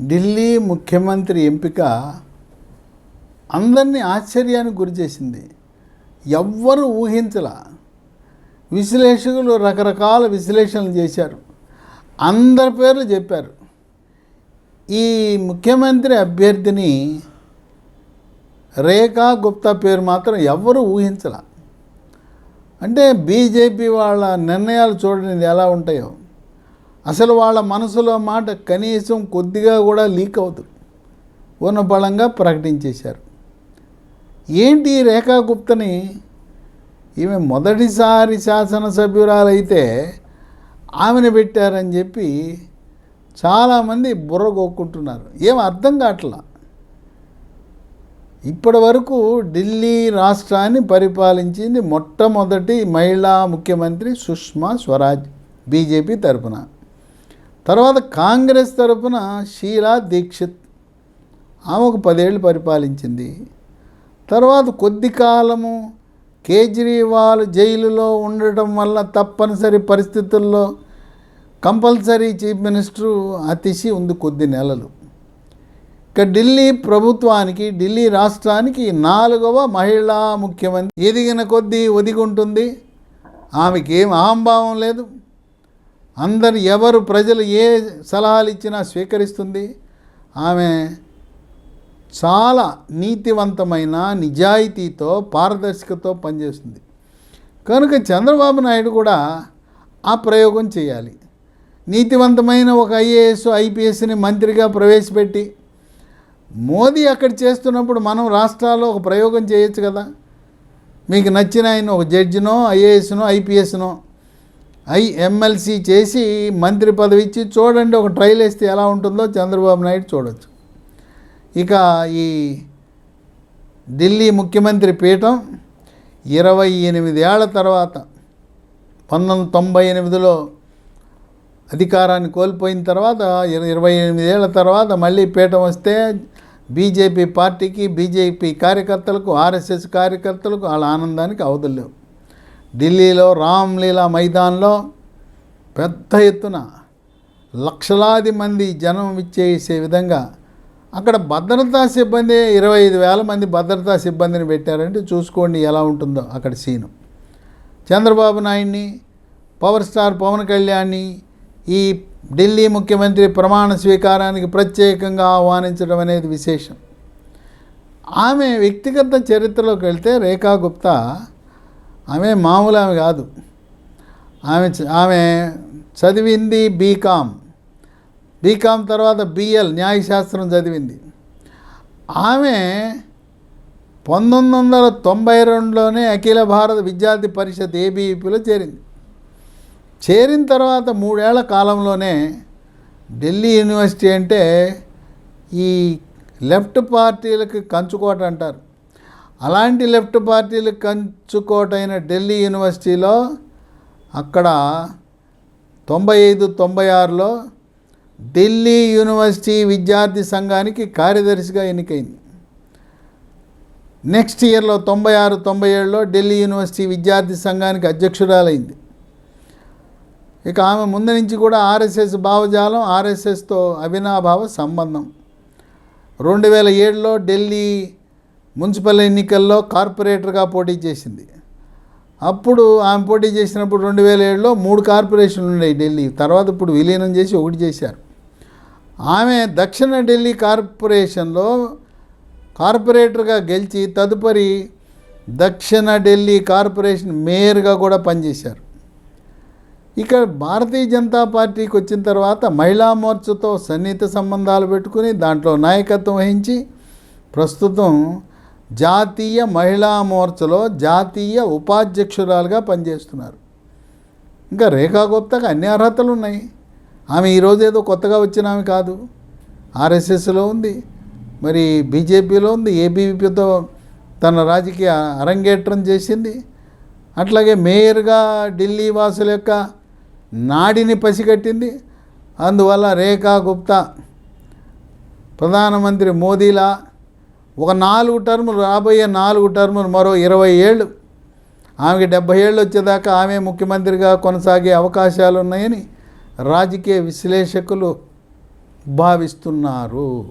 ఢిల్లీ ముఖ్యమంత్రి ఎంపిక అందరినీ ఆశ్చర్యానికి గురిచేసింది. ఎవ్వరూ ఊహించలా. విశ్లేషకులు రకరకాల విశ్లేషణలు చేశారు, అందరి పేర్లు చెప్పారు. ఈ ముఖ్యమంత్రి అభ్యర్థిని రేఖా గుప్తా పేరు మాత్రం ఎవ్వరూ ఊహించలా. అంటే బీజేపీ వాళ్ళ నిర్ణయాలు చూడండి ఎలా ఉంటాయో. అసలు వాళ్ళ మనసులో మాట కనీసం కొద్దిగా కూడా లీక్ అవుతుంది, ఉన్న బలంగా ప్రకటించేశారు. ఏంటి రేఖా గుప్తని, ఈమె మొదటిసారి శాసనసభ్యురాలైతే ఆమెను పెట్టారని చెప్పి చాలామంది బుర్ర కొక్కుంటున్నారు. ఏం అర్థం కావట్లా. ఇప్పటి వరకు ఢిల్లీ రాష్ట్రాన్ని పరిపాలించింది మొట్టమొదటి మహిళా ముఖ్యమంత్రి సుష్మా స్వరాజ్ బీజేపీ తరపున. తర్వాత కాంగ్రెస్ తరపున షీలా దీక్షిత్, ఆమె ఒక 10 ఏళ్ళు పరిపాలించింది. తర్వాత కొద్ది కాలము కేజ్రీవాల్ జైలులో ఉండటం వల్ల తప్పనిసరి పరిస్థితుల్లో కంపల్సరీ చీఫ్ మినిస్టరు అతిశి ఉంది కొద్ది నెలలు. ఇక ఢిల్లీ ప్రభుత్వానికి, ఢిల్లీ రాష్ట్రానికి 4వ మహిళా ముఖ్యమంత్రి. ఎదిగిన కొద్దీ ఒదిగుంటుంది, ఆమెకి ఏం అహంభావం లేదు. ఎవరు ప్రజలు ఏ సలహాలు ఇచ్చినా స్వీకరిస్తుంది. ఆమె చాలా నీతివంతమైన, నిజాయితీతో, పారదర్శకతో పనిచేస్తుంది. కనుక చంద్రబాబు నాయుడు కూడా ఆ ప్రయోగం చేయాలి. నీతివంతమైన ఒక ఐఏఎస్, ఐపీఎస్ని మంత్రిగా ప్రవేశపెట్టి, మోదీ అక్కడ చేస్తున్నప్పుడు మనం రాష్ట్రాల్లో ఒక ప్రయోగం చేయొచ్చు కదా. మీకు నచ్చిన ఆయన ఒక జడ్జినో, ఐఏఎస్నో, ఐపీఎస్నో ఎమ్మెల్సీ చేసి మంత్రి పదవి ఇచ్చి చూడండి, ఒక ట్రయల్ వేస్తే ఎలా ఉంటుందో చంద్రబాబు నాయుడు చూడవచ్చు. ఇక ఈ ఢిల్లీ ముఖ్యమంత్రి పీఠం 28 ఏళ్ల తర్వాత 1998లో అధికారాన్ని కోల్పోయిన తర్వాత 28 ఏళ్ల తర్వాత మళ్ళీ పీఠం వస్తే బీజేపీ పార్టీకి, బీజేపీ కార్యకర్తలకు, ఆర్ఎస్ఎస్ కార్యకర్తలకు వాళ్ళ ఆనందానికి అవధులేవు. ఢిల్లీలో రామ్లీలా మైదాన్లో పెద్ద ఎత్తున లక్షలాది మంది జనం విచ్చేసే విధంగా అక్కడ భద్రతా సిబ్బంది 25,000 మంది భద్రతా సిబ్బందిని పెట్టారంటే చూసుకోండి ఎలా ఉంటుందో అక్కడ సీను. చంద్రబాబు నాయుడిని, పవర్ స్టార్ పవన్ కళ్యాణ్ని ఈ ఢిల్లీ ముఖ్యమంత్రి ప్రమాణ స్వీకారానికి ప్రత్యేకంగా ఆహ్వానించడం అనేది విశేషం. ఆమె వ్యక్తిగత చరిత్రలోకి వెళ్తే రేఖా గుప్తా ఆమె మామూలు ఆమె కాదు. ఆమె చదివింది బీకామ్ తర్వాత బిఎల్ న్యాయశాస్త్రం చదివింది. ఆమె 1992లోనే అఖిల భారత విద్యార్థి పరిషత్ ఏబీవీపీలో చేరిన తర్వాత 3 ఏళ్ల కాలంలోనే ఢిల్లీ యూనివర్సిటీ అంటే ఈ లెఫ్ట్ పార్టీలకు కంచుకోట అంటారు. అలాంటి లెఫ్ట్ పార్టీలకు కంచుకోటైన ఢిల్లీ యూనివర్సిటీలో అక్కడ 95-96లో ఢిల్లీ యూనివర్సిటీ విద్యార్థి సంఘానికి కార్యదర్శిగా ఎన్నికైంది. నెక్స్ట్ ఇయర్లో 96-97లో ఢిల్లీ యూనివర్సిటీ విద్యార్థి సంఘానికి అధ్యక్షురాలైంది. ఇక ఆమె ముందు నుంచి కూడా ఆర్ఎస్ఎస్ భావజాలం, ఆర్ఎస్ఎస్తో అవినాభావ సంబంధం. 2007లో ఢిల్లీ మున్సిపల్ ఎన్నికల్లో కార్పొరేటర్గా పోటీ చేసింది. అప్పుడు ఆమె పోటీ చేసినప్పుడు 2007లో 3 కార్పొరేషన్లు ఉన్నాయి ఢిల్లీ. తర్వాత ఇప్పుడు విలీనం చేసి 1 చేశారు. ఆమె దక్షిణ ఢిల్లీ కార్పొరేషన్లో కార్పొరేటర్గా గెలిచి తదుపరి దక్షిణ ఢిల్లీ కార్పొరేషన్ మేయర్గా కూడా పనిచేశారు. ఇక భారతీయ జనతా పార్టీకి వచ్చిన తర్వాత మహిళా మోర్చాతో సన్నిహిత సంబంధాలు పెట్టుకుని దాంట్లో నాయకత్వం వహించి ప్రస్తుతం జాతీయ మహిళా మోర్చాలో జాతీయ ఉపాధ్యక్షురాలుగా పనిచేస్తున్నారు. ఇంకా రేఖా గుప్తాకు అన్ని అర్హతలు ఉన్నాయి. ఆమె ఈరోజు ఏదో కొత్తగా వచ్చిన ఆమె కాదు. ఆర్ఎస్ఎస్లో ఉంది, మరి బీజేపీలో ఉంది, ఏబీవీపీతో తన రాజకీయ అరంగేట్రం చేసింది. అట్లాగే మేయర్గా ఢిల్లీ వాసుల యొక్క నాడిని పసిగట్టింది. అందువల్ల రేఖా గుప్తా ప్రధానమంత్రి మోదీలా ఒక 4 టర్ములు, రాబోయే 4 టర్ములు, మరో 20 ఏళ్ళు, ఆమెకి 70 ఏళ్ళు వచ్చేదాకా ఆమె ముఖ్యమంత్రిగా కొనసాగే అవకాశాలు ఉన్నాయని రాజకీయ విశ్లేషకులు భావిస్తున్నారు.